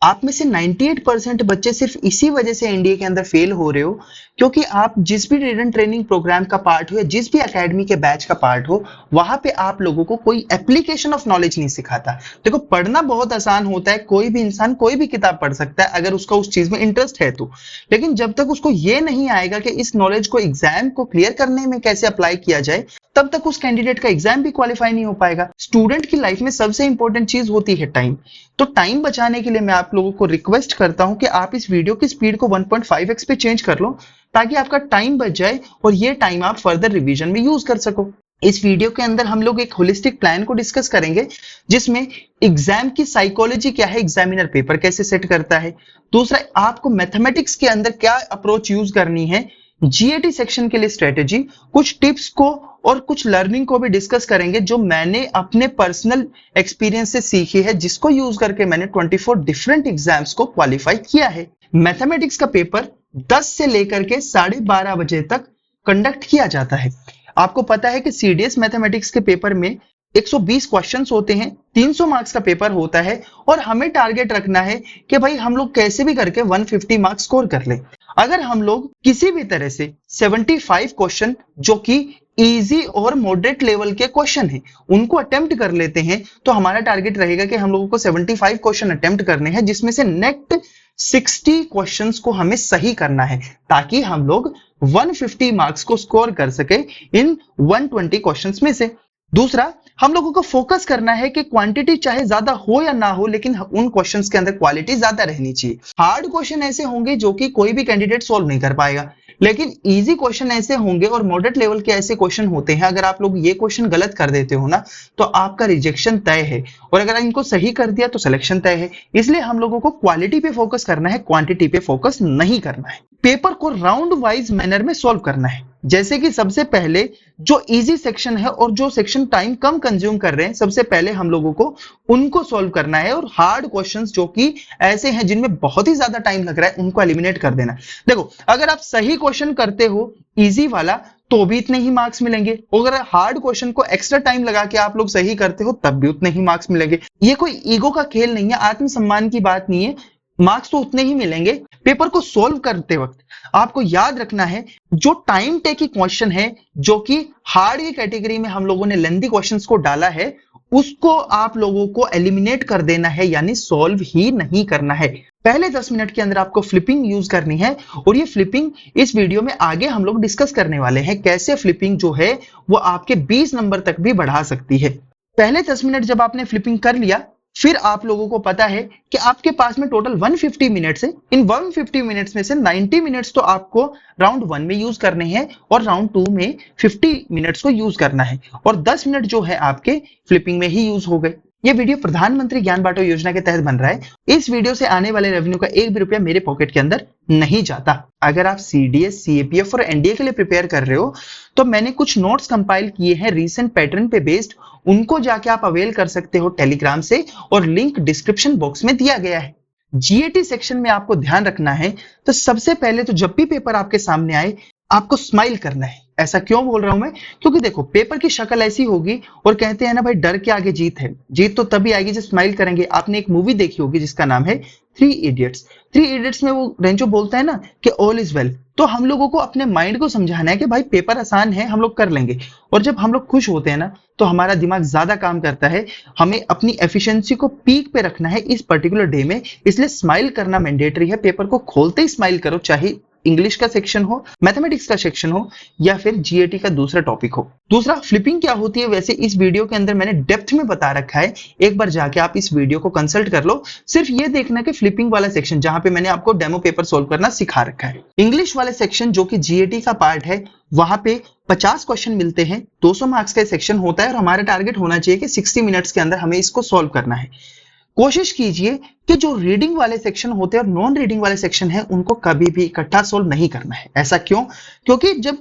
आप में से 98% बच्चे सिर्फ इसी वजह से एनडीए के अंदर फेल हो रहे हो क्योंकि आप जिस भी रीड एंड ट्रेनिंग प्रोग्राम का पार्ट हो या जिस भी एकेडमी के बैच का पार्ट हो, वहां पे आप लोगों को कोई एप्लीकेशन ऑफ नॉलेज नहीं सिखाता। देखो, पढ़ना बहुत आसान होता है, कोई भी इंसान कोई भी किताब पढ़ सकता है अगर उसका उस चीज में इंटरेस्ट है तो, लेकिन जब तक उसको ये नहीं आएगा कि इस नॉलेज को एग्जाम को क्लियर करने में कैसे अप्लाई किया जाए, तब तक उस कैंडिडेट का एग्जाम भी क्वालिफाई नहीं हो पाएगा। स्टूडेंट की लाइफ में सबसे इंपॉर्टेंट चीज होती है टाइम। तो टाइम बचाने के लिए मैं आप लोगों को रिक्वेस्ट करता हूं कि आप इस वीडियो की स्पीड को 1.5x पे चेंज कर लो ताकि आपका टाइम बच जाए और ये टाइम आप फर्दर रिवीजन में यूज कर सको। इस वीडियो के अंदर हम लोग एक होलिस्टिक प्लान को डिस्कस करेंगे जिसमें एग्जाम की साइकोलॉजी क्या है, एग्जामिनर पेपर कैसे सेट करता है, दूसरा आपको मैथमेटिक्स के अंदर क्या अप्रोच यूज करनी है, जीएटी सेक्शन के लिए स्ट्रेटेजी, कुछ टिप्स को और कुछ लर्निंग को भी डिस्कस करेंगे जो मैंने अपने पर्सनल एक्सपीरियंस से सीखी है, जिसको यूज करके मैंने 24 डिफरेंट एग्जाम्स को क्वालिफाई किया है। मैथमेटिक्स का पेपर 10 से लेकर के 12:30 बजे तक कंडक्ट किया जाता है। आपको पता है कि सीडीएस मैथमेटिक्स के पेपर में 120 क्वेश्चंस होते हैं, 300 मार्क्स का पेपर होता है और हमें टारगेट रखना है कि भाई हम लोग कैसे भी करके 150 मार्क्स स्कोर कर लें। अगर हम लोग किसी भी तरह से 75 क्वेश्चन जो कि इजी और मॉडरेट लेवल के क्वेश्चन हैं उनको अटेम्प्ट कर लेते हैं तो हमारा टारगेट रहेगा कि हम लोगों को 75 क्वेश्चन अटेम्प्ट करने हैं, जिसमें से नेट 60 क्वेश्चंस को हमें सही करना है ताकि हम लोग 150 मार्क्स को स्कोर कर सके इन 120 क्वेश्चंस में से। दूसरा, हम लोगों को फोकस करना है कि क्वांटिटी चाहे ज्यादा हो या ना हो, लेकिन उन क्वेश्चंस के अंदर क्वालिटी ज्यादा रहनी चाहिए। हार्ड क्वेश्चन ऐसे होंगे जो कि कोई भी कैंडिडेट सॉल्व नहीं कर पाएगा, लेकिन इजी क्वेश्चन ऐसे होंगे और मॉडरेट लेवल के ऐसे क्वेश्चन होते हैं, अगर आप लोग ये क्वेश्चन गलत कर देते हो ना तो आपका रिजेक्शन तय है, और अगर इनको सही कर दिया तो सिलेक्शन तय है। इसलिए हम लोगों को क्वालिटी पे फोकस करना है, क्वांटिटी पे फोकस नहीं करना है। पेपर को राउंड वाइज मैनर में सॉल्व करना है, जैसे कि सबसे पहले जो इजी सेक्शन है और जो सेक्शन टाइम कम कंज्यूम कर रहे हैं, सबसे पहले हम लोगों को उनको सॉल्व करना है, और हार्ड क्वेश्चंस जो कि ऐसे हैं जिनमें बहुत ही ज्यादा टाइम लग रहा है उनको एलिमिनेट कर देना। देखो, अगर आप सही क्वेश्चन करते हो इजी वाला तो भी इतने ही मार्क्स मिलेंगे, अगर हार्ड क्वेश्चन को एक्स्ट्रा टाइम लगा के आप लोग सही करते हो तब भी उतने ही मार्क्स मिलेंगे। ये कोई ईगो का खेल नहीं है, आत्मसम्मान की बात नहीं है, मार्क्स तो उतने ही मिलेंगे। पेपर को सोल्व करते वक्त आपको याद रखना है जो टाइम टेकिंग क्वेश्चन है, जो कि हार्ड की कैटेगरी में हम लोगों ने लेंथी क्वेश्चंस को डाला है, उसको आप लोगों को एलिमिनेट कर देना है, यानी सॉल्व ही नहीं करना है। पहले 10 मिनट के अंदर आपको फ्लिपिंग यूज करनी है, और ये फ्लिपिंग इस वीडियो में आगे हम लोग डिस्कस करने वाले हैं, कैसे फ्लिपिंग जो है वो आपके 20 नंबर तक भी बढ़ा सकती है। पहले 10 मिनट जब आपने फ्लिपिंग कर लिया, फिर आप लोगों को पता है कि आपके पास में टोटल 150 मिनट्स है। इन 150 मिनट्स में से 90 मिनट्स तो आपको राउंड 1 में यूज करने हैं और राउंड 2 में 50 मिनट्स को यूज करना है, और 10 मिनट जो है आपके फ्लिपिंग में ही यूज हो गए। ये वीडियो प्रधानमंत्री ज्ञान बांटो योजना के तहत बन रहा है। इस वीडियो से आने वाले रेवेन्यू का 1 भी रुपया मेरे पॉकेट के अंदर नहीं जाता। अगर आप सीडीएस, सीएपीएफ और एनडीए के लिए प्रिपेयर कर रहे हो तो मैंने कुछ नोट्स कंपाइल किए हैं रीसेंट पैटर्न पे बेस्ड, उनको जाके आप अवेल कर सकते हो टेलीग्राम से, और लिंक डिस्क्रिप्शन बॉक्स में दिया गया है। जीएटी सेक्शन में आपको ध्यान रखना है, तो सबसे पहले तो जब भी पेपर आपके सामने आए आपको स्माइल करना है। ऐसा क्यों बोल रहा हूं मैं, क्योंकि देखो पेपर की शक्ल ऐसी होगी, और कहते हैं ना भाई डर के आगे जीत है, जीत तो तभी आएगी जब स्माइल करेंगे। आपने एक मूवी देखी होगी जिसका नाम है 3 इडियट्स। 3 इडियट्स में वो रेंचो बोलता है ना कि ऑल इज वेल। तो हम लोगों को अपने माइंड को समझाना है कि भाई पेपर आसान है, हम लोग कर लेंगे। और जब हम लोग खुश होते हैं ना तो हमारा दिमाग ज्यादा काम करता है, हमें अपनी एफिशिएंसी को पीक पे रखना है इस पर्टिकुलर डे में, इसलिए स्माइल करना मैंडेटरी है। पेपर को खोलते ही स्माइल करो, चाहे इंग्लिश का सेक्शन हो, मैथमेटिक्स का सेक्शन हो, या फिर जीएटी का दूसरा टॉपिक हो। दूसरा, फ्लिपिंग क्या होती है वैसे इस वीडियो के अंदर मैंने डेप्थ में बता रखा है, एक बार जाके आप इस वीडियो को कंसल्ट कर लो। सिर्फ ये देखना कि फ्लिपिंग वाला सेक्शन जहां पे मैंने आपको डेमो पेपर सोल्व करना सिखा रखा है, इंग्लिश वाले सेक्शन जो कि जीएटी का पार्ट है, वहां पे 50 क्वेश्चन मिलते हैं, 200 मार्क्स का सेक्शन होता है, और हमारा टारगेट होना चाहिए कि 60 मिनट्स के अंदर हमें इसको सोल्व करना है। कोशिश कीजिए कि जो रीडिंग वाले सेक्शन होते हैं और नॉन रीडिंग वाले सेक्शन है उनको कभी भी इकट्ठा सोल्व नहीं करना है। ऐसा क्यों, क्योंकि जब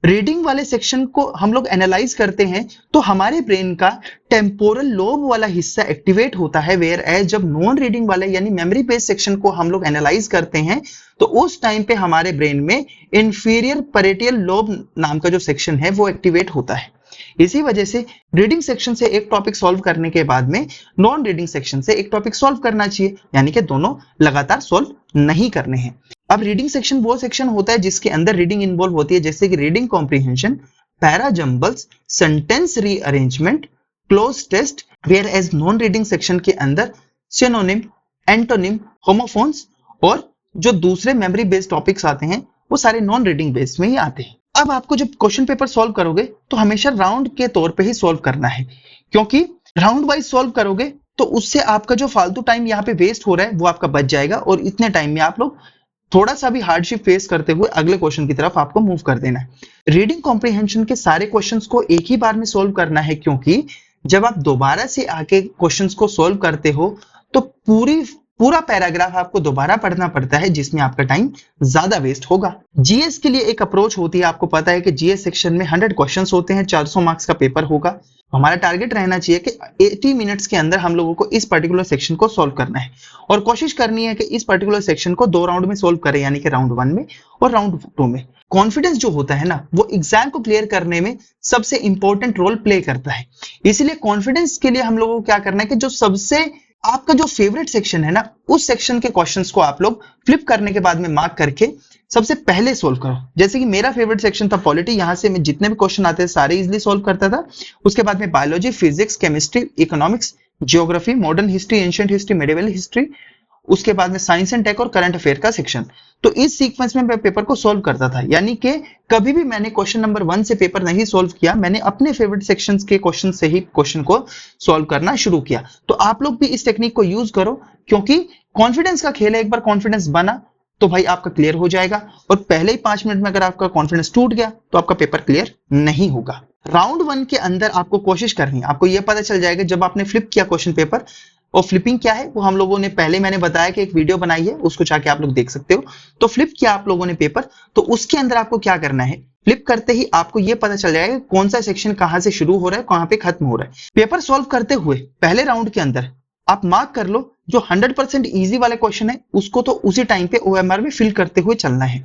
रीडिंग वाले सेक्शन को हम लोग एनालाइज करते हैं तो हमारे ब्रेन का टेम्पोरल लोब वाला हिस्सा एक्टिवेट होता है, वेयर एज जब नॉन रीडिंग वाले यानी मेमोरी बेस्ड सेक्शन को हम लोग एनालाइज करते हैं तो उस टाइम पे हमारे ब्रेन में इंफीरियर पैरेटियल लोब नाम का जो सेक्शन है वो एक्टिवेट होता है। इसी वजह से रीडिंग सेक्शन से एक टॉपिक सॉल्व करने के बाद में नॉन रीडिंग सेक्शन से एक टॉपिक सॉल्व करना चाहिए, यानी कि दोनों लगातार सॉल्व नहीं करने हैं। अब रीडिंग सेक्शन वो सेक्शन होता है जिसके अंदर रीडिंग इन्वॉल्व होती है, जैसे कि reading comprehension, para jumbles, sentence rearrangement, cloze test, whereas non reading section के अंदर सिनोनिम, एंटोनिम, होमोफोन्स और जो दूसरे मेमोरी बेस्ड टॉपिक्स आते हैं वो सारे नॉन रीडिंग बेस्ड में ही आते हैं। अब आपको जब क्वेश्चन पेपर सॉल्व करोगे तो हमेशा राउंड के तौर पे ही सॉल्व करना है, क्योंकि राउंड वाइज सॉल्व करोगे तो उससे आपका जो फालतू टाइम यहाँ पे वेस्ट हो रहा है वो आपका बच जाएगा और इतने टाइम में आप लोग थोड़ा सा भी हार्डशिप फेस करते हुए अगले क्वेश्चन की तरफ आपको मूव कर देना है। रीडिंग कॉम्प्रिहेंशन के सारे क्वेश्चंस को एक ही बार में सॉल्व करना है, क्योंकि जब आप दोबारा से आके क्वेश्चंस को सॉल्व करते हो तो पूरा पैराग्राफ आपको दोबारा पढ़ना पड़ता है, जिसमें आपका टाइम ज्यादा वेस्ट होगा। जीएस के लिए एक अप्रोच होती है, आपको पता है कि जीएस सेक्शन में 100 क्वेश्चंस होते हैं, 400 मार्क्स का पेपर होगा। हमारा टारगेट रहना चाहिए कि 80 मिनट्स के अंदर हम लोगों को इस पर्टिकुलर सेक्शन को सॉल्व करना है और कोशिश करनी है कि इस पर्टिकुलर सेक्शन को 2 राउंड में सॉल्व करें, यानी कि राउंड 1 में और राउंड 2 में। कॉन्फिडेंस जो होता है ना, वो एग्जाम को क्लियर करने में सबसे इंपॉर्टेंट रोल प्ले करता है। इसीलिए कॉन्फिडेंस के लिए हम लोगों को क्या करना है कि जो सबसे आपका जो फेवरेट सेक्शन है ना, उस सेक्शन के क्वेश्चंस को आप लोग फ्लिप करने के बाद में मार्क करके सबसे पहले सॉल्व करो। जैसे कि मेरा फेवरेट सेक्शन था पॉलिटी, यहां से मैं जितने भी क्वेश्चन आते थे सारे इजीली सॉल्व करता था। उसके बाद में biology, physics, chemistry, economics, geography, modern history, ancient history, medieval history, उसके बाद में साइंस एंड टेक और करंट अफेयर का सेक्शन। तो इस सीक्वेंस में मैं पेपर को सॉल्व करता था, यानी कि कभी भी मैंने क्वेश्चन नंबर 1 से पेपर नहीं सॉल्व किया, मैंने अपने फेवरेट सेक्शंस के क्वेश्चन से ही क्वेश्चन को सॉल्व करना शुरू किया। तो आप लोग भी इस टेक्निक को यूज करो, क्योंकि कॉन्फिडेंस का खेल है, एक बार कॉन्फिडेंस बना तो भाई आपका क्लियर हो जाएगा और पहले ही 5 मिनट में अगर आपका कॉन्फिडेंस टूट गया तो आपका पेपर क्लियर नहीं होगा। राउंड 1 के अंदर आपको कोशिश करनी है, आपको यह पता चल जाएगा जब आपने फ्लिप किया क्वेश्चन पेपर। और फ्लिपिंग क्या है वो हम लोगों ने पहले मैंने बताया कि एक वीडियो बनाई है, उसको जाके आप लोग देख सकते हो। तो फ्लिप किया आप लोगों ने पेपर, तो उसके अंदर आपको क्या करना है, फ्लिप करते ही आपको ये पता चल जाएगा कौन सा सेक्शन कहां से शुरू हो रहा है, कहां पे खत्म हो रहा है। पेपर सॉल्व करते हुए पहले राउंड के अंदर आप मार्क कर लो, जो 100% इजी वाले क्वेश्चन है उसको तो उसी टाइम पे ओएमआर में फिल करते हुए चलना है।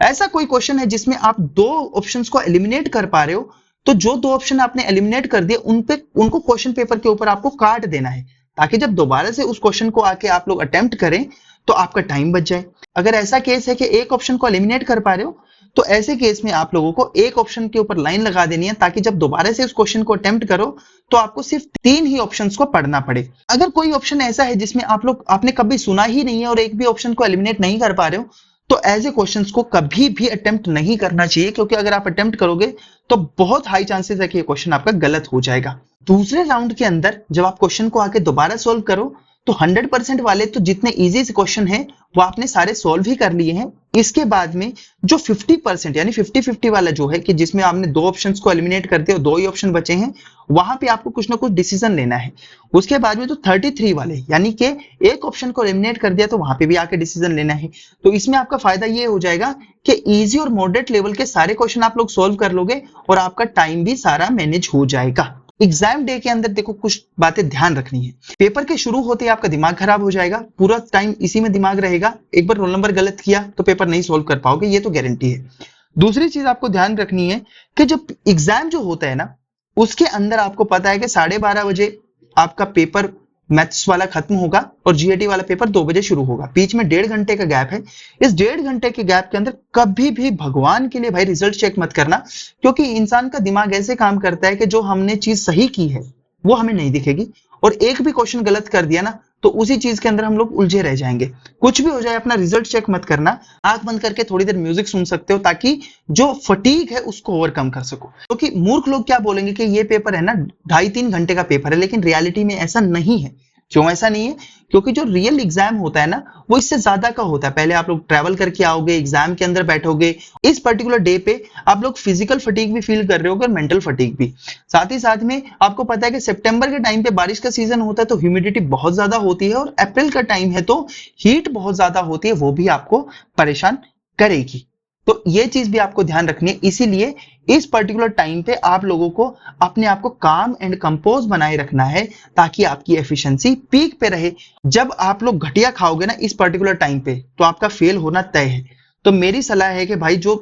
ऐसा कोई क्वेश्चन है जिसमें आप 2 ऑप्शंस को एलिमिनेट कर पा रहे हो, तो जो 2 ऑप्शन आपने एलिमिनेट कर दिए उनको क्वेश्चन पेपर के ऊपर आपको काट देना है, ताकि जब दोबारा से उस क्वेश्चन को आके आप लोग अटेम्प्ट करें तो आपका टाइम बच जाए। अगर ऐसा केस है कि एक ऑप्शन को एलिमिनेट कर पा रहे हो, तो ऐसे केस में आप लोगों को एक ऑप्शन के ऊपर लाइन लगा देनी है, ताकि जब दोबारा से उस क्वेश्चन को अटेम्प्ट करो तो आपको सिर्फ 3 ही ऑप्शंस को पढ़ना पड़े। अगर कोई ऑप्शन ऐसा है जिसमें आपने कभी सुना ही नहीं है और एक भी ऑप्शन को एलिमिनेट नहीं कर पा रहे हो, तो ऐसे क्वेश्चंस को कभी भी अटेम्प्ट नहीं करना चाहिए, क्योंकि अगर आप अटेम्प्ट करोगे तो बहुत हाई चांसेस है कि ये क्वेश्चन आपका गलत हो जाएगा। दूसरे राउंड के अंदर जब आप क्वेश्चन को आके दोबारा सॉल्व करो तो 100% वाले तो जितने इजी से क्वेश्चन हैं वो आपने सारे सॉल्व ही कर लिए हैं। इसके बाद में जो 50% यानी 50-50 वाला जो है कि जिसमें आपने 2 ऑप्शंस को एलिमिनेट कर दिया और 2 ही ऑप्शन बचे हैं, वहां पे आपको कुछ ना कुछ डिसीजन लेना है। उसके बाद में तो 33 वाले यानी कि एक ऑप्शन को एलिमिनेट कर दिया तो वहां पे भी आके डिसीजन लेना है। तो इसमें आपका फायदा ये हो जाएगा कि इजी और मॉडरेट लेवल के सारे क्वेश्चन आप लोग सॉल्व कर लोगे और आपका टाइम भी सारा मैनेज हो जाएगा। एग्जाम डे के अंदर देखो कुछ बातें ध्यान रखनी है। पेपर के शुरू होते ही आपका दिमाग खराब हो जाएगा, पूरा टाइम इसी में दिमाग रहेगा। एक बार रोल नंबर गलत किया तो पेपर नहीं सोल्व कर पाओगे, ये तो गारंटी है। दूसरी चीज आपको ध्यान रखनी है कि जब एग्जाम जो होता है ना, उसके अंदर आपको पता है कि 12:30 बजे आपका पेपर मैथ्स वाला खत्म होगा और जीएटी वाला पेपर 2 बजे शुरू होगा। बीच में 1.5 घंटे का गैप है। इस 1.5 घंटे के गैप के अंदर कभी भी भगवान के लिए भाई रिजल्ट चेक मत करना, क्योंकि इंसान का दिमाग ऐसे काम करता है कि जो हमने चीज सही की है वो हमें नहीं दिखेगी और एक भी क्वेश्चन गलत कर दिया ना तो उसी चीज के अंदर हम लोग उलझे रह जाएंगे। कुछ भी हो जाए अपना रिजल्ट चेक मत करना, आंख बंद करके थोड़ी देर म्यूजिक सुन सकते हो ताकि जो फटीग है उसको ओवरकम कर सको। क्योंकि मूर्ख लोग क्या बोलेंगे कि ये पेपर है ना 2.5-3 घंटे का पेपर है, लेकिन रियलिटी में ऐसा नहीं है। क्यों ऐसा नहीं है? क्योंकि जो रियल एग्जाम होता है ना वो इससे ज्यादा का होता है। पहले आप लोग ट्रैवल करके आओगे, एग्जाम के अंदर बैठोगे, इस पर्टिकुलर डे पे आप लोग फिजिकल फटीग भी फील कर रहे होगे और मेंटल फटीग भी। साथ ही साथ में आपको पता है कि सितंबर के टाइम पे बारिश का सीजन होता है तो ह्यूमिडिटी बहुत ज्यादा होती है और अप्रैल का टाइम है तो हीट बहुत ज्यादा होती है, वो भी आपको परेशान करेगी। तो ये चीज भी आपको ध्यान रखनी है। इसीलिए इस पर्टिकुलर टाइम पे आप लोगों को अपने आप को काम एंड कंपोज बनाए रखना है ताकि आपकी एफिशिएंसी पीक पे रहे। जब आप लोग घटिया खाओगे ना इस पर्टिकुलर टाइम पे तो आपका फेल होना तय है। तो मेरी सलाह है कि भाई जो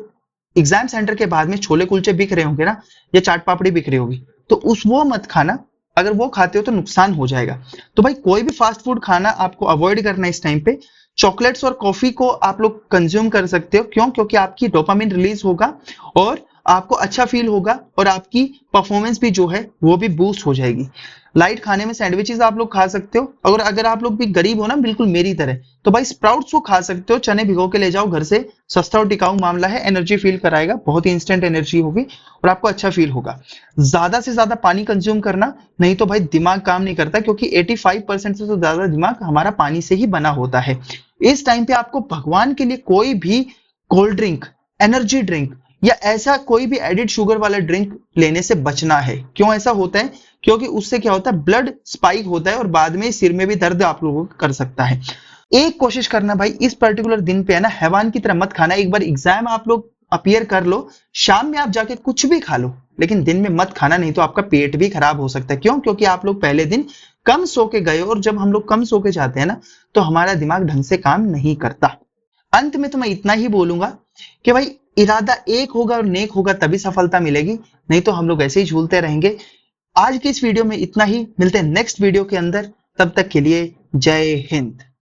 एग्जाम सेंटर के बाद में छोले कुलचे बिक रहे होंगे ना, या चाट पापड़ी बिक रही होगी, तो उस वो मत खाना। अगर वो खाते हो तो नुकसान हो जाएगा। तो भाई कोई भी फास्ट फूड खाना आपको अवॉइड करना है इस टाइम पे। चॉकलेट्स और कॉफी को आप लोग कंज्यूम कर सकते हो, क्यों? क्योंकि आपकी डोपामिन रिलीज होगा और आपको अच्छा फील होगा और आपकी परफॉर्मेंस भी जो है वो भी बूस्ट हो जाएगी। लाइट खाने में सैंडविचेस आप लोग खा सकते हो, और अगर आप लोग भी गरीब हो ना बिल्कुल मेरी तरह, तो भाई स्प्राउट्स को खा सकते हो, चने भिगो के ले जाओ घर से, सस्ता और टिकाऊ मामला है, एनर्जी फील कराएगा, बहुत ही इंस्टेंट एनर्जी होगी और आपको अच्छा फील होगा। ज्यादा से ज्यादा पानी कंज्यूम करना, नहीं तो भाई दिमाग काम नहीं करता, क्योंकि 85% से तो ज्यादा दिमाग हमारा पानी से ही बना होता है। इस टाइम पे आपको भगवान के लिए कोई भी कोल्ड ड्रिंक, एनर्जी ड्रिंक या ऐसा कोई भी एडिड शुगर वाला ड्रिंक लेने से बचना है। क्यों ऐसा होता है? क्योंकि उससे क्या होता है, ब्लड स्पाइक होता है और बाद में सिर में भी दर्द आप लोगों को कर सकता है। एक कोशिश करना भाई, इस पर्टिकुलर दिन पे है ना, हैवान की तरह मत खाना। एक बार एग्जाम आप लोग अपीयर कर लो, शाम में आप जाके कुछ भी खा लो, लेकिन दिन में मत खाना, नहीं तो आपका पेट भी खराब हो सकता है। क्यों? क्योंकि आप लोग पहले दिन कम सो के गए, और जब हम लोग कम सो के जाते हैं ना, तो हमारा दिमाग ढंग से काम नहीं करता। अंत में तो मैं इतना ही बोलूंगा कि भाई इरादा एक होगा और नेक होगा तभी सफलता मिलेगी, नहीं तो हम लोग ऐसे ही झूलते रहेंगे। आज की इस वीडियो में इतना ही, मिलते हैं नेक्स्ट वीडियो के अंदर, तब तक के लिए जय हिंद।